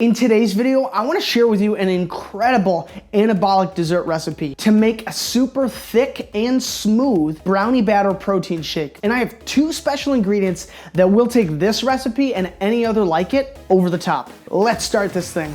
In today's video, I want to share with you an incredible anabolic dessert recipe to make a super thick and smooth brownie batter protein shake. And I have two special ingredients that will take this recipe and any other like it over the top. Let's start this thing.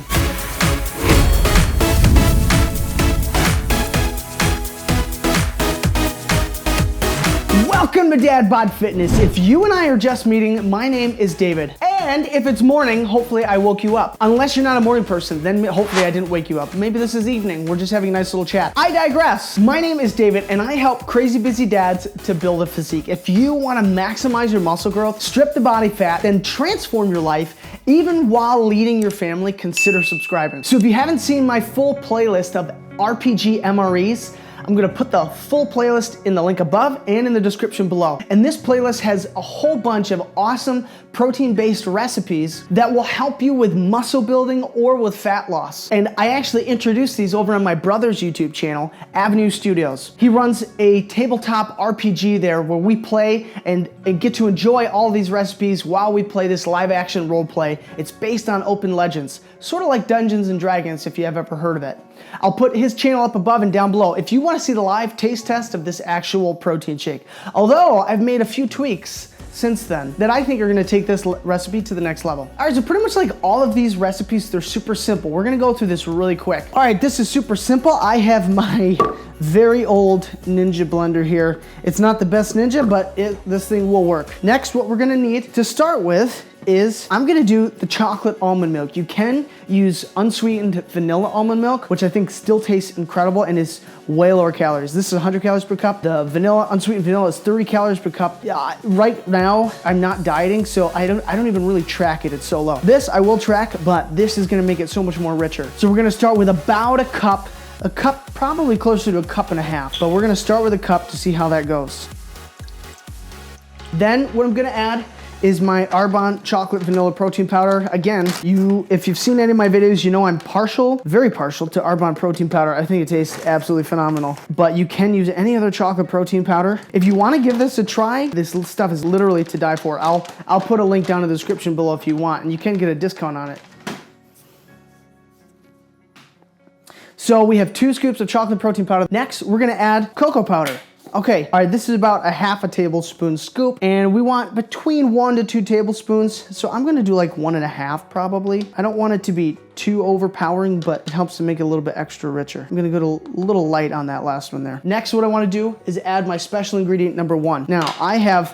Welcome to Dad Bod Fitness. If you and I are just meeting, my name is David. And if it's morning, hopefully I woke you up. Unless you're not a morning person, then hopefully I didn't wake you up. Maybe this is evening. We're just having a nice little chat. I digress. My name is David and I help crazy busy dads to build a physique. If you want to maximize your muscle growth, strip the body fat, then transform your life, even while leading your family, consider subscribing. So if you haven't seen my full playlist of RPG MREs, I'm gonna put the full playlist in the link above and in the description below. And this playlist has a whole bunch of awesome protein-based recipes that will help you with muscle building or with fat loss. And I actually introduced these over on my brother's YouTube channel, Avenue Studios. He runs a tabletop RPG there where we play and get to enjoy all these recipes while we play this live action role play. It's based on open legends, sort of like Dungeons and Dragons if you have ever heard of it. I'll put his channel up above and down below if you want to see the live taste test of this actual protein shake. Although I've made a few tweaks since then that I think are gonna take this recipe to the next level. All right, so pretty much like all of these recipes, they're super simple. We're gonna go through this really quick. All right, this is super simple. I have my very old Ninja blender here. It's not the best Ninja, but this thing will work. Next, what we're gonna need to start with is I'm gonna do the chocolate almond milk. You can use unsweetened vanilla almond milk, which I think still tastes incredible and is way lower calories. This is 100 calories per cup. The vanilla, unsweetened vanilla is 30 calories per cup. Right now, I'm not dieting, so I don't even really track it. It's so low. This I will track, but this is gonna make it so much more richer. So we're gonna start with about a cup, probably closer to a cup and a half, but we're gonna start with a cup to see how that goes. Then what I'm gonna add is my Arbonne chocolate vanilla protein powder. Again, if you've seen any of my videos, you know I'm very partial to Arbonne protein powder. I think it tastes absolutely phenomenal, but you can use any other chocolate protein powder. If you wanna give this a try, this stuff is literally to die for. I'll put a link down in the description below if you want, and you can get a discount on it. So we have 2 scoops of chocolate protein powder. Next, we're gonna add cocoa powder. Okay, all right, this is about a half a tablespoon scoop, and we want between 1 to 2 tablespoons, so I'm gonna do like 1.5 probably. I don't want it to be too overpowering, but it helps to make it a little bit extra richer. I'm gonna go to a little light on that last one there. Next, what I wanna do is add my special ingredient number 1. Now,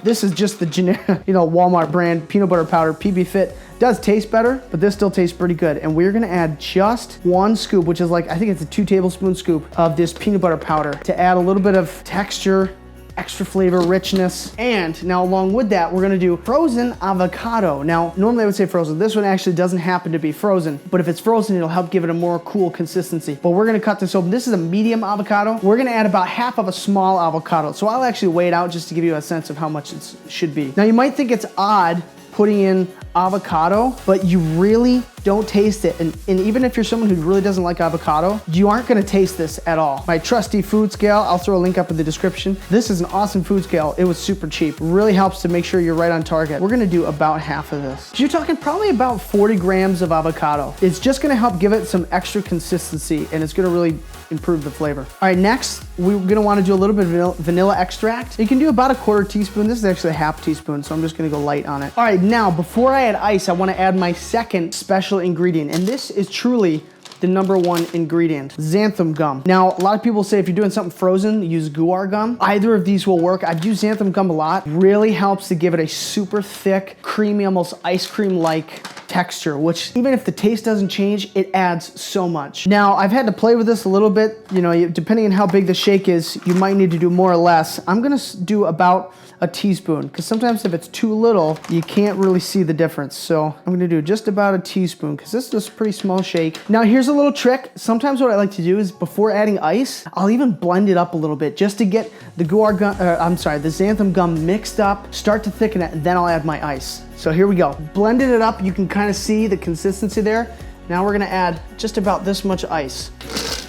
this is just the generic, Walmart brand peanut butter powder, PB Fit. Does taste better, but this still tastes pretty good. And we're gonna add just 1 scoop, which is like, I think it's a 2 tablespoon scoop of this peanut butter powder to add a little bit of texture, extra flavor, richness. And now along with that, we're gonna do frozen avocado. Now, normally I would say frozen. This one actually doesn't happen to be frozen, but if it's frozen, it'll help give it a more cool consistency. But we're gonna cut this open. This is a medium avocado. We're gonna add about half of a small avocado. So I'll actually weigh it out just to give you a sense of how much it should be. Now you might think it's odd putting in avocado, but you really don't taste it. And even if you're someone who really doesn't like avocado, you aren't gonna taste this at all. My trusty food scale, I'll throw a link up in the description. This is an awesome food scale. It was super cheap. Really helps to make sure you're right on target. We're gonna do about half of this. So you're talking probably about 40 grams of avocado. It's just gonna help give it some extra consistency and it's gonna really improve the flavor. All right, next, we're gonna wanna do a little bit of vanilla extract. You can do about a 1/4 teaspoon. This is actually a 1/2 teaspoon, so I'm just gonna go light on it. All right, now, before I add ice, I wanna add my second special ingredient, and this is truly the number 1 ingredient, xanthum gum. Now, a lot of people say if you're doing something frozen, use guar gum. Either of these will work. I've used xanthum gum a lot. Really helps to give it a super thick, creamy, almost ice cream-like texture, which even if the taste doesn't change, it adds so much. Now, I've had to play with this a little bit. Depending on how big the shake is, you might need to do more or less. I'm gonna do about a teaspoon, because sometimes if it's too little, you can't really see the difference. So I'm gonna do just about a teaspoon, because this is a pretty small shake. Now here's a little trick. Sometimes what I like to do is before adding ice, I'll even blend it up a little bit just to get the the xanthum gum mixed up, start to thicken it, and then I'll add my ice. So here we go. Blended it up, you can kind of see the consistency there. Now we're gonna add just about this much ice.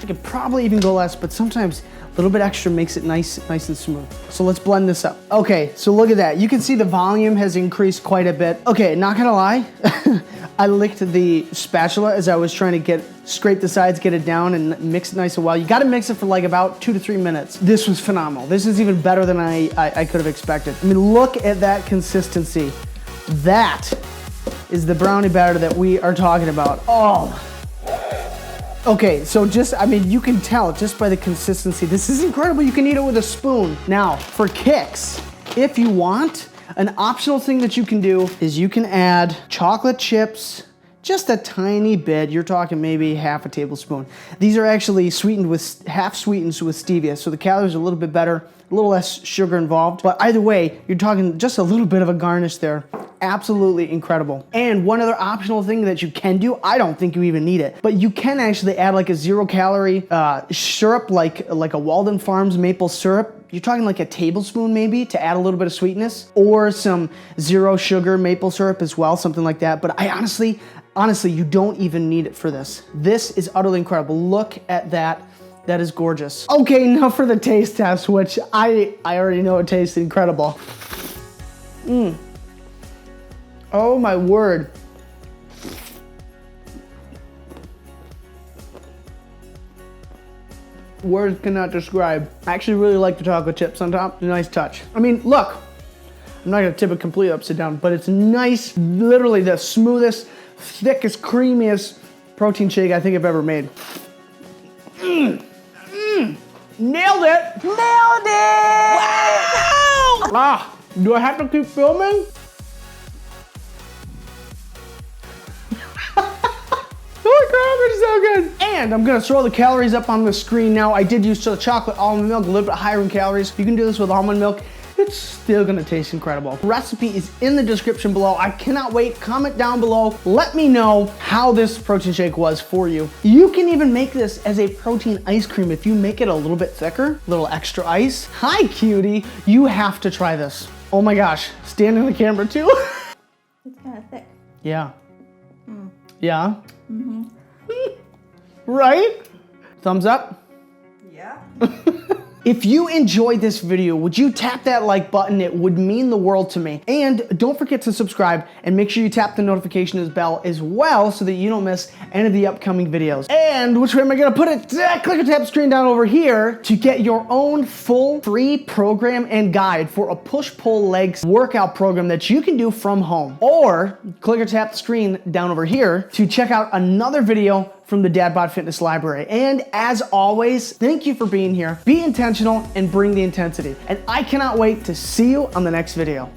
I could probably even go less, but sometimes a little bit extra makes it nice and smooth. So let's blend this up. Okay, so look at that. You can see the volume has increased quite a bit. Okay, not gonna lie, I licked the spatula as I was trying to scrape the sides, get it down, and mix it nice and well. You gotta mix it for like about 2 to 3 minutes. This was phenomenal. This is even better than I could have expected. I mean, look at that consistency. That is the brownie batter that we are talking about. Oh. Okay, so I mean, you can tell just by the consistency. This is incredible. You can eat it with a spoon. Now, for kicks, if you want, an optional thing that you can do is you can add chocolate chips, just a tiny bit. You're talking maybe half a tablespoon. These are actually sweetened with, half sweetened with stevia, so the calories are a little bit better, a little less sugar involved. But either way, you're talking just a little bit of a garnish there. Absolutely incredible. And one other optional thing that you can do, I don't think you even need it, but you can actually add like a 0-calorie syrup, like a Walden Farms maple syrup. You're talking like a tablespoon maybe to add a little bit of sweetness, or some 0 sugar maple syrup as well, something like that. But I honestly, you don't even need it for this. This is utterly incredible. Look at that. That is gorgeous. Okay, now for the taste test, which I already know it tastes incredible. Oh my word. Words cannot describe. I actually really like the chocolate chips on top. It's a nice touch. I mean, look, I'm not gonna tip it completely upside down, but it's nice, literally the smoothest, thickest, creamiest protein shake I think I've ever made. Nailed it! Nailed it! Wow! Ah, do I have to keep filming? Holy crap, it's so good! And I'm gonna throw the calories up on the screen now. I did use the chocolate almond milk, a little bit higher in calories. You can do this with almond milk. It's still gonna taste incredible. The recipe is in the description below. I cannot wait. Comment down below. Let me know how this protein shake was for you. You can even make this as a protein ice cream if you make it a little bit thicker, a little extra ice. Hi, cutie. You have to try this. Oh my gosh, stand in the camera too. It's kind of thick. Yeah. Yeah? Right? Thumbs up? Yeah. If you enjoyed this video, would you tap that like button? It would mean the world to me. And don't forget to subscribe and make sure you tap the notification bell as well so that you don't miss any of the upcoming videos. And which way am I gonna put it? Click or tap screen down over here to get your own full free program and guide for a push-pull legs workout program that you can do from home. Or click or tap the screen down over here to check out another video from the DadBod Fitness Library. And as always, thank you for being here. Be intentional and bring the intensity. And I cannot wait to see you on the next video.